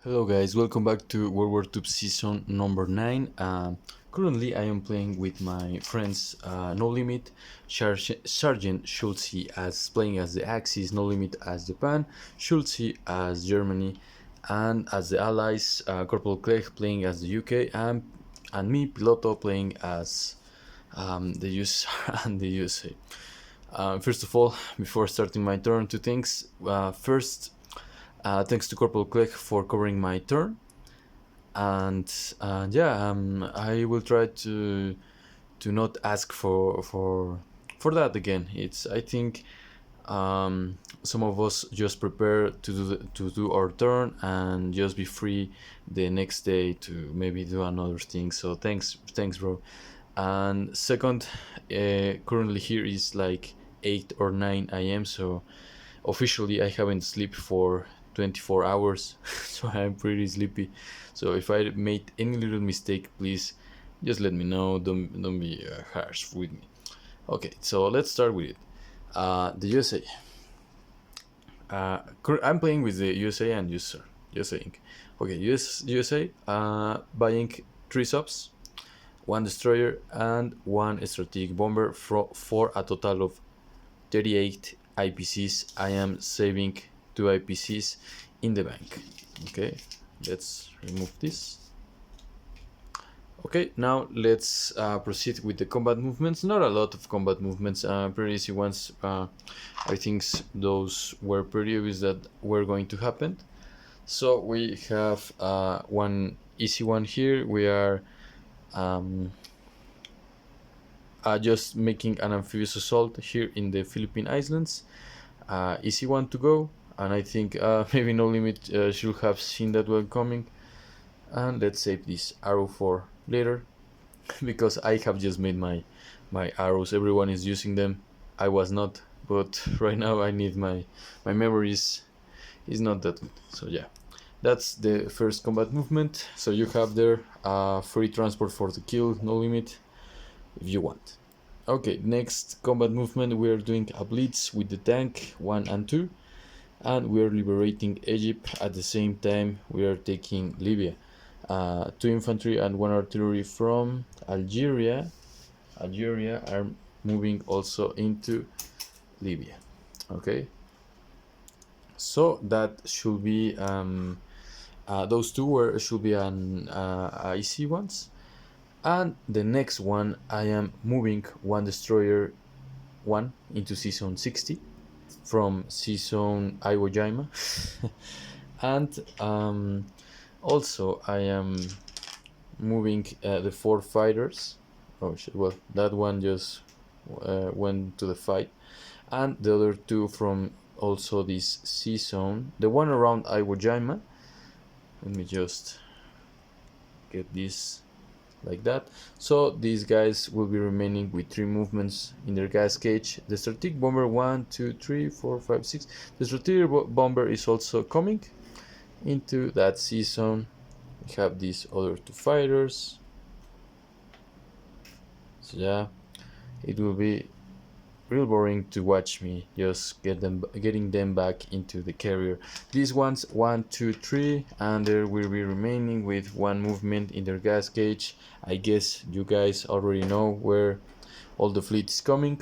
Hello guys, welcome back to WWTube season number 9. Currently I am playing with my friends No Limit, Sergeant Schulze as playing as the Axis, No Limit as Japan, Schulze as Germany, and as the Allies, Corporal Clegg playing as the UK, and me, Piloto, playing as the USSR and the USA. First of all, before starting my turn, two things. First, thanks to Corporal Clegg for covering my turn, and I will try to not ask for that again. I think some of us just prepare to do our turn and just be free the next day to maybe do another thing. So thanks, bro. And second, currently here is like 8 or 9 a.m. so officially I haven't slept for 24 hours, so I'm pretty sleepy. So if I made any little mistake, please just let me know. Don't be harsh with me. Okay, so let's start with it. The USA. I'm playing with the USA and USA Inc. Okay, USA buying 3 subs, 1 destroyer, and 1 strategic bomber for a total of 38 IPCs. I am saving 2 IPCs in the bank. Okay, let's remove this. Okay, now let's proceed with the combat movements. Not a lot of combat movements, pretty easy ones. I think those were pretty obvious that were going to happen. So we have one easy one here. We are just making an amphibious assault here in the Philippine Islands. Easy one to go, and I think maybe No Limit should have seen that one coming. And let's save this arrow for later, because I have just made my arrows. Everyone is using them. I was not, but right now I need my memory is not that good. So yeah, that's the first combat movement. So you have there free transport for the kill, No Limit, if you want. Okay, next combat movement, we are doing a blitz with the tank 1 and 2, and we are liberating Egypt. At the same time, we are taking Libya. 2 infantry and 1 artillery from Algeria are moving also into Libya. Okay, so that should be those two should be an easy ones. And the next one, I am moving 1 destroyer 1 into season 60 from season Iwo Jima. And also I am moving the 4 fighters. Oh shit, well, that one just went to the fight. And the other 2 from also this season, the one around Iwo Jima. Let me just get this like that. So these guys will be remaining with 3 movements in their gas cage. The strategic bomber 1, 2, 3, 4, 5, 6. The strategic bomber is also coming into that season. We have these other 2 fighters. So yeah, it will be real boring to watch me just getting them back into the carrier. These ones 1, 2, 3, and they will be remaining with 1 movement in their gas cage. I guess you guys already know where all the fleet is coming,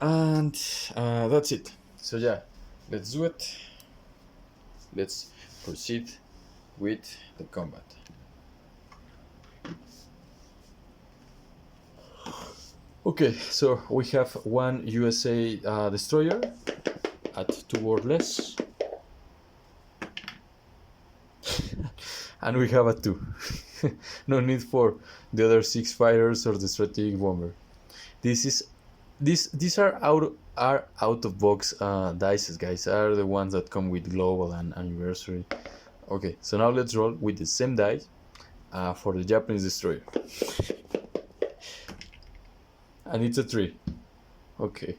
and that's it. So yeah, let's do it. Let's proceed with the combat. Okay, so we have 1 USA destroyer at 2 or less, and we have a 2. No need for the other 6 fighters or the strategic bomber. These are out of box dices, guys. Are the ones that come with global and anniversary. Okay, so now let's roll with the same die for the Japanese destroyer. And it's a 3. Okay.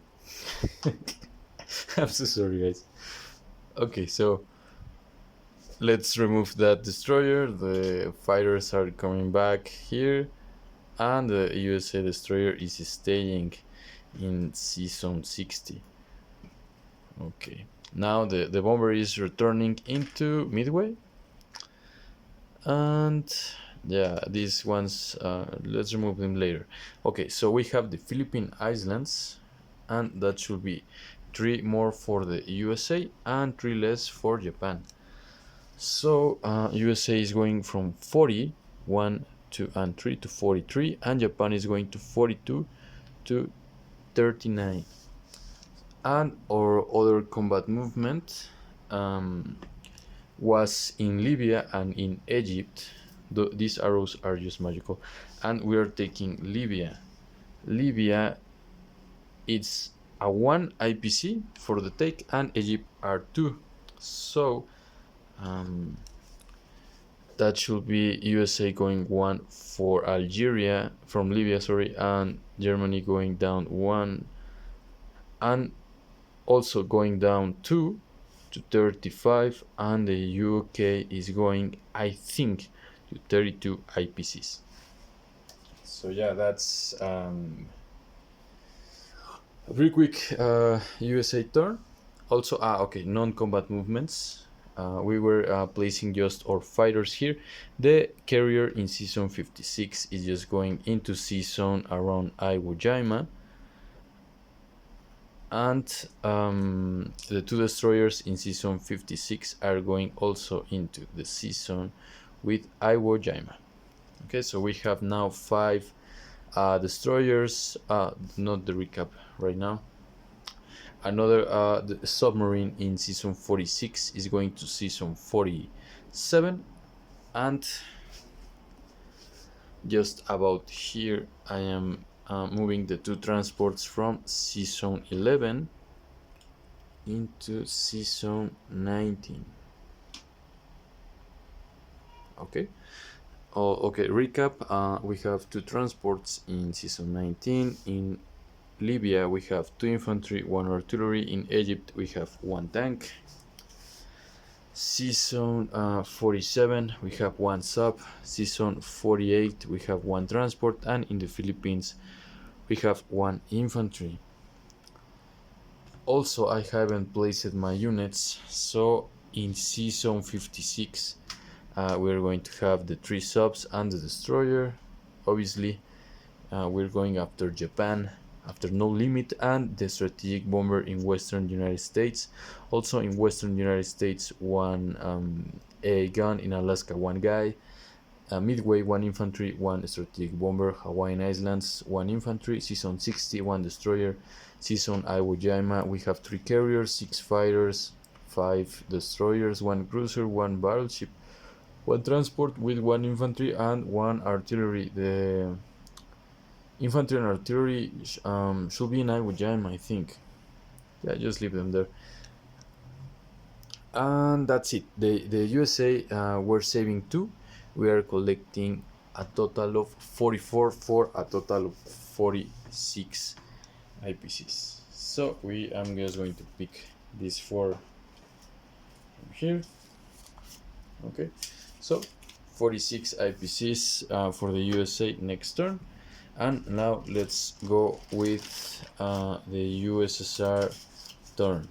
I'm so sorry, guys. Okay, so let's remove that destroyer. The fighters are coming back here, and the USA destroyer is staying in season 60. Okay, Now the bomber is returning into Midway. And yeah, these ones, let's remove them later. Okay, so we have the Philippine Islands, and that should be 3 more for the USA and 3 less for Japan. So USA is going from 40, 1, 2, and 3 to 43, and Japan is going to 42 to 39. And our other combat movement was in Libya and in Egypt. These arrows are just magical, and we are taking Libya. Libya, it's a 1 IPC for the take, and Egypt are 2. So that should be USA going 1 for Algeria from Libya, sorry, and Germany going down 1, and also going down 2 to 35, and the UK is going, I think, to 32 IPCs. So yeah, that's a very quick USA turn. Also, okay, non-combat movements. We were placing just our fighters here. The carrier in season 56 is just going into season around Iwo Jima. And the 2 destroyers in season 56 are going also into the season with Iwo Jima. Okay, so we have now 5 destroyers, not the recap right now. Another the submarine in season 46 is going to season 47, and just about here I am moving the 2 transports from season 11 into season 19. Okay. Okay, recap. We have 2 transports in season 19. In Libya we have 2 infantry, 1 artillery. In Egypt we have 1 tank. Season 47 we have 1 sub. Season 48 we have 1 transport, and in the Philippines we have 1 infantry. Also, I haven't placed my units, so in season 56 we're going to have the 3 subs and the destroyer. Obviously we're going after Japan, after No Limit, and the strategic bomber in Western United States. Also in Western United States, 1 a gun. In Alaska, 1 guy. Midway, 1 infantry, 1 strategic bomber. Hawaiian Islands, 1 infantry. Season 60, 1 destroyer. Season Iwo Jima, we have 3 carriers, 6 fighters, 5 destroyers, 1 cruiser, 1 battleship, 1 transport with 1 infantry and 1 artillery. The infantry and artillery should be in Iwo Jima, I think. Yeah, just leave them there. And that's it. The USA were saving 2. We are collecting a total of 44 for a total of 46 IPCs. So I'm just going to pick these 4 from here. Okay, so 46 IPCs for the USA next turn. And now let's go with the USSR turn.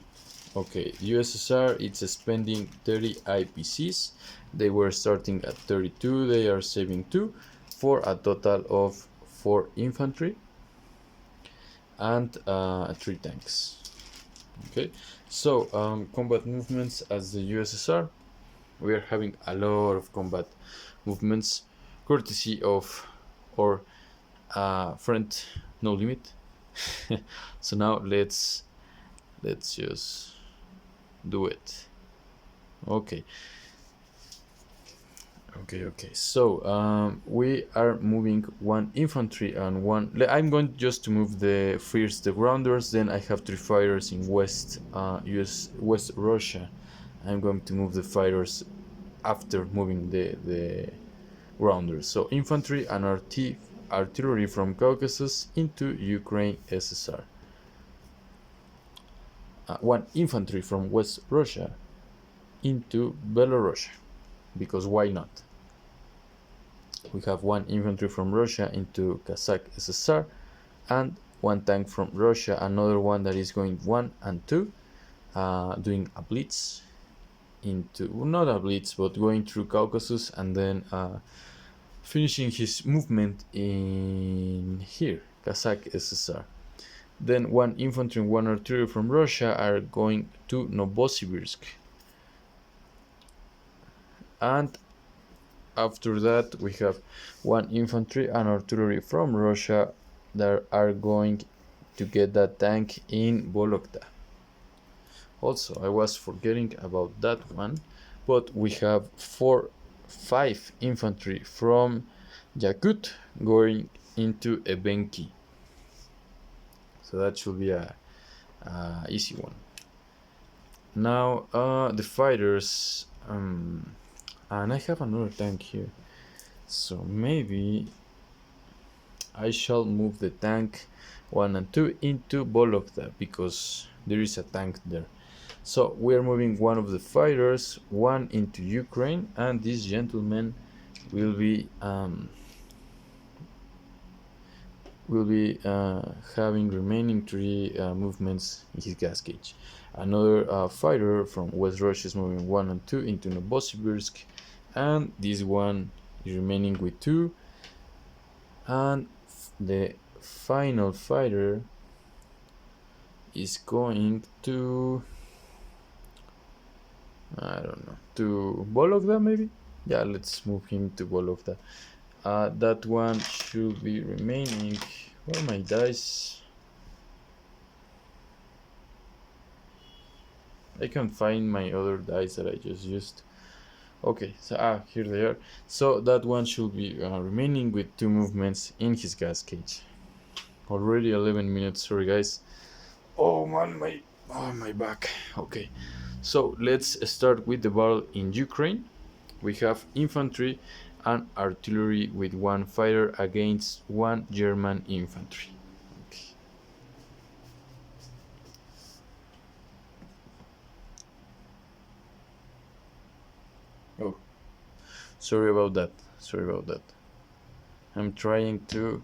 Okay, USSR, it's spending 30 IPCs. They were starting at 32. They are saving 2 for a total of 4 infantry and 3 tanks. Okay, so combat movements as the USSR. We are having a lot of combat movements courtesy of our friend No Limit. So now let's just do it. Okay, so we are moving 1 infantry and 1. I'm going just to move the first the grounders, then I have 3 fighters in West Russia. I'm going to move the fighters after moving the grounders. So infantry and artillery from Caucasus into Ukraine SSR. 1 infantry from West Russia into Belarus, because why not? We have 1 infantry from Russia into Kazakh SSR, and 1 tank from Russia, another one that is going 1 and 2, doing a blitz into, not a blitz, but going through Caucasus and then finishing his movement in here, Kazakh SSR. Then one infantry and one artillery from Russia are going to Novosibirsk. And after that we have one infantry and artillery from Russia that are going to get that tank in Vologda. Also, I was forgetting about that one, but we have 5 infantry from Yakut going into Ebenki. So that should be a easy one. Now the fighters, and I have another tank here, so maybe I shall move the tank 1 and 2 into Vologda because there is a tank there. So we are moving one of the fighters 1 into Ukraine, and this gentleman will be having remaining 3 movements in his gas gauge. Another fighter from West Russia is moving 1 and 2 into Novosibirsk, and this one is remaining with 2. And the final fighter is going to, I don't know, to Vologda maybe? Yeah, let's move him to Vologda. That one should be remaining. Where are my dice? I can't find my other dice that I just used. Okay, so here they are. So that one should be remaining with 2 movements in his gas cage. Already 11 minutes, sorry guys. Oh man, my back. Okay, so let's start with the battle in Ukraine. We have infantry and artillery with 1 fighter against 1 German infantry. Okay. Oh, sorry about that. I'm trying to.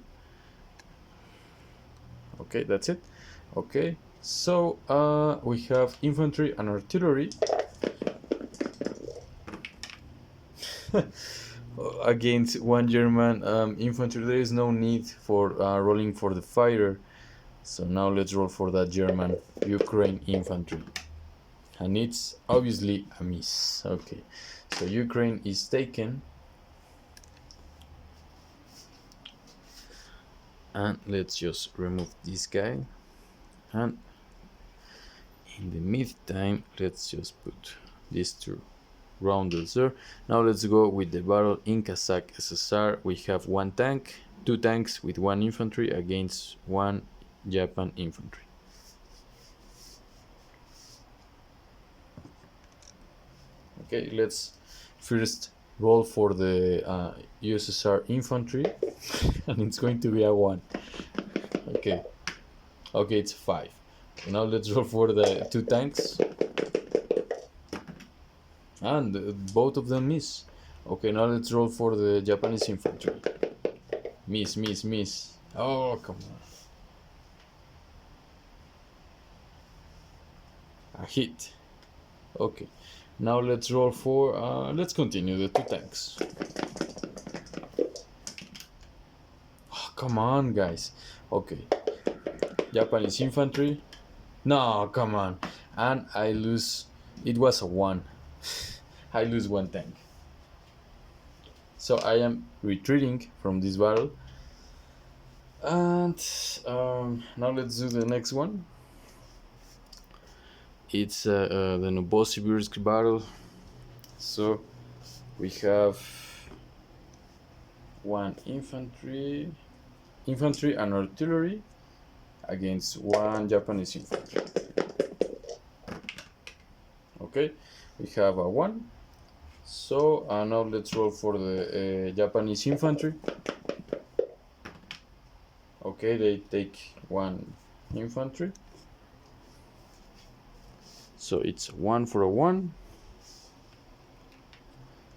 Okay, that's it. Okay, so we have infantry and artillery against 1 German infantry. There is no need for rolling for the fighter, so now let's roll for that German Ukraine infantry, and it's obviously a miss. Okay, so Ukraine is taken, and let's just remove this guy, and in the meantime let's just put these 2 roundels there. Now let's go with the battle in Kazakh SSR. We have 1 tank, 2 tanks with 1 infantry against 1 Japan infantry. Okay, let's first roll for the USSR infantry, and it's going to be a 1. Okay, it's 5. Now let's roll for the 2 tanks, and both of them miss. Okay, now let's roll for the Japanese infantry. Miss. Oh, come on. A hit. Okay, now let's roll for, let's continue the 2 tanks. Oh, come on, guys. Okay, Japanese infantry. No, come on. And I lose. It was a 1. I lose 1 tank. So I am retreating from this battle. And now let's do the next one. It's the Novosibirsk battle. So we have 1 infantry and artillery against 1 Japanese infantry. Okay, we have a 1. So now let's roll for the Japanese infantry. Okay, they take 1 infantry. So it's 1 for a 1.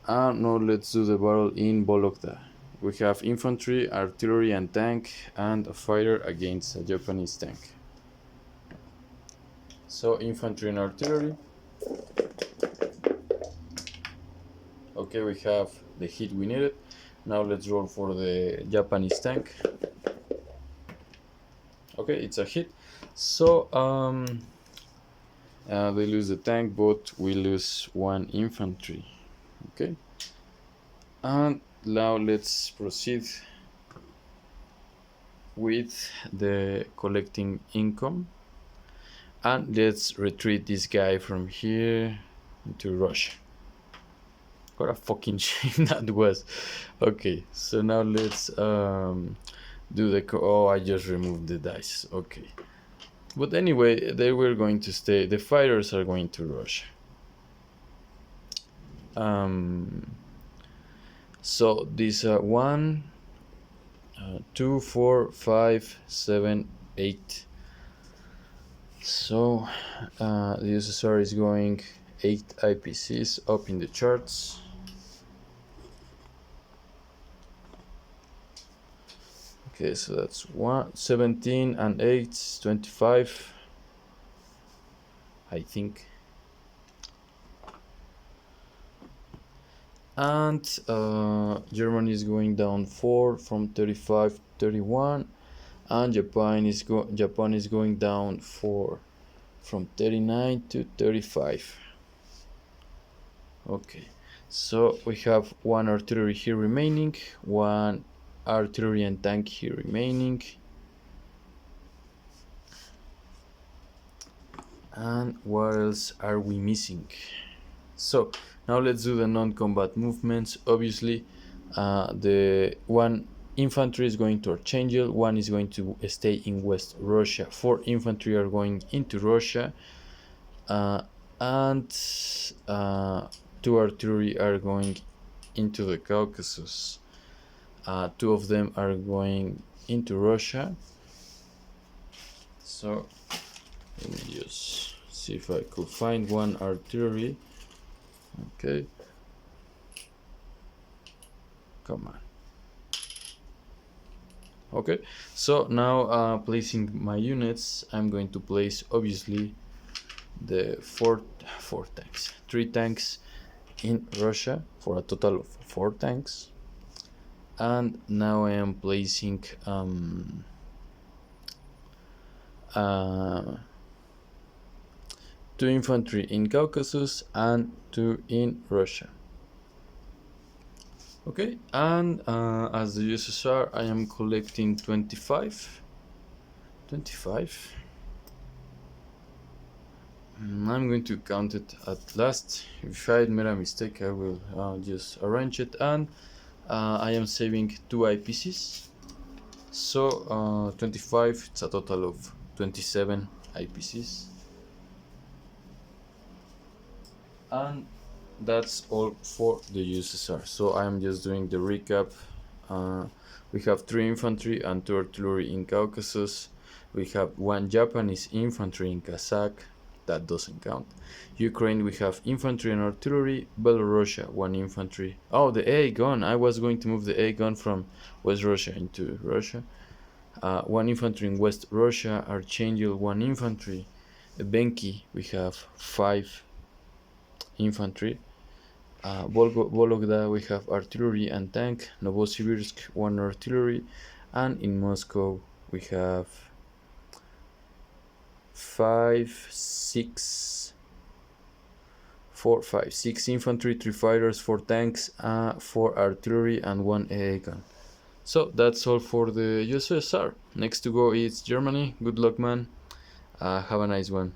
And now let's do the battle in Vologda. We have infantry, artillery and tank, and a fighter against a Japanese tank. So infantry and artillery. Okay, we have the hit we needed. Now let's roll for the Japanese tank. Okay, it's a hit. So they lose the tank, but we lose 1 infantry. Okay, and now let's proceed with the collecting income, and let's retreat this guy from here into Russia. What a fucking shame that was. Okay, so now let's do the oh, I just removed the dice. Okay, but anyway, they were going to stay. The fighters are going to Russia. So these 1 2 4 5 7 8. So the USSR is going 8 IPCs up in the charts. Okay, so that's 17 and 8, 25, I think. And Germany is going down 4 from 35 to 31, and Japan is going down 4 from 39 to 35. Okay, so we have 1 artillery here remaining, 1 artillery and tank here remaining, and what else are we missing? So now let's do the non-combat movements. Obviously the 1 infantry is going to Archangel, 1 is going to stay in West Russia, 4 infantry are going into Russia, and 2 artillery are going into the Caucasus. 2 of them are going into Russia. So let me just see if I could find 1 artillery. Okay, come on. Okay, so now placing my units, I'm going to place obviously the 3 tanks in Russia for a total of 4 tanks. And now I am placing 2 infantry in Caucasus and 2 in Russia. Okay, and as the USSR, I am collecting 25. I'm going to count it at last. If I made a mistake, I will just arrange it. And I am saving 2 IPCs. So 25, it's a total of 27 IPCs. And that's all for the USSR. So I am just doing the recap. We have 3 infantry and 2 artillery in Caucasus. We have 1 Japanese infantry in Kazakh. That doesn't count. Ukraine, we have infantry and artillery. Belarus, 1 infantry. Oh, the A gun. I was going to move the A gun from West Russia into Russia. 1 infantry in West Russia. Archangel, 1 infantry. Benki, we have 5 infantry. Vologda, we have artillery and tank. Novosibirsk, 1 artillery. And in Moscow, we have 6 infantry, 3 fighters, 4 tanks, 4 artillery, and 1 AA gun. So that's all for the USSR. Next to go is Germany. Good luck, man. Have a nice one.